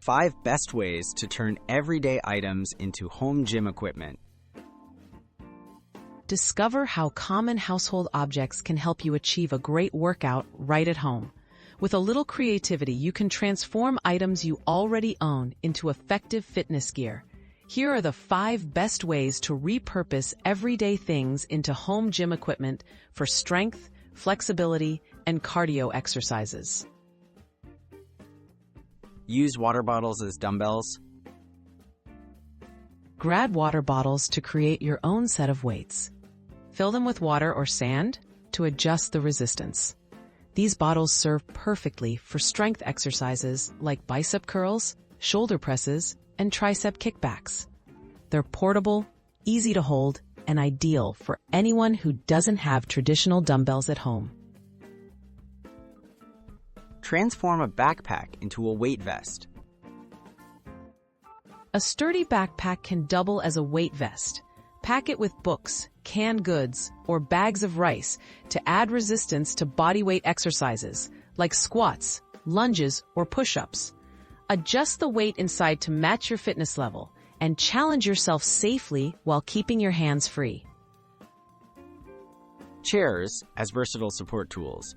5 best ways to turn everyday items into home gym equipment. Discover how common household objects can help you achieve a great workout right at home. With a little creativity, you can transform items you already own into effective fitness gear. Here are the 5 best ways to repurpose everyday things into home gym equipment for strength, flexibility, and cardio exercises. Use water bottles as dumbbells. Grab water bottles to create your own set of weights. Fill them with water or sand to adjust the resistance. These bottles serve perfectly for strength exercises like bicep curls, shoulder presses, and tricep kickbacks. They're portable, easy to hold, and ideal for anyone who doesn't have traditional dumbbells at home. Transform a backpack into a weight vest. A sturdy backpack can double as a weight vest. Pack it with books, canned goods, or bags of rice to add resistance to bodyweight exercises like squats, lunges, or push-ups. Adjust the weight inside to match your fitness level and challenge yourself safely while keeping your hands free. Chairs as versatile support tools.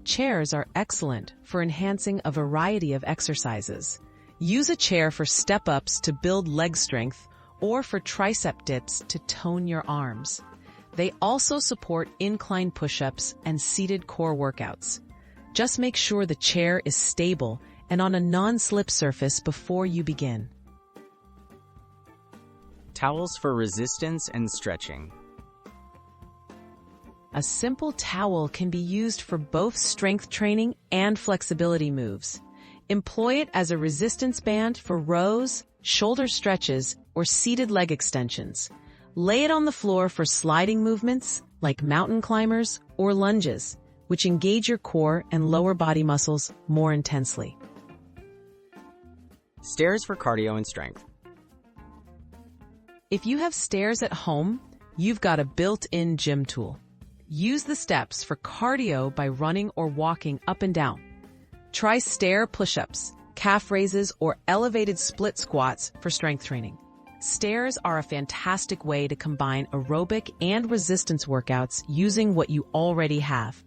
Chairs are excellent for enhancing a variety of exercises. Use a chair for step-ups to build leg strength or for tricep dips to tone your arms. They also support incline push-ups and seated core workouts. Just make sure the chair is stable and on a non-slip surface before you begin. Towels for resistance and stretching. A simple towel can be used for both strength training and flexibility moves. Employ it as a resistance band for rows, shoulder stretches, or seated leg extensions. Lay it on the floor for sliding movements like mountain climbers or lunges, which engage your core and lower body muscles more intensely. Stairs for cardio and strength. If you have stairs at home, you've got a built-in gym tool. Use the steps for cardio by running or walking up and down. Try stair push-ups, calf raises, or elevated split squats for strength training. Stairs are a fantastic way to combine aerobic and resistance workouts using what you already have.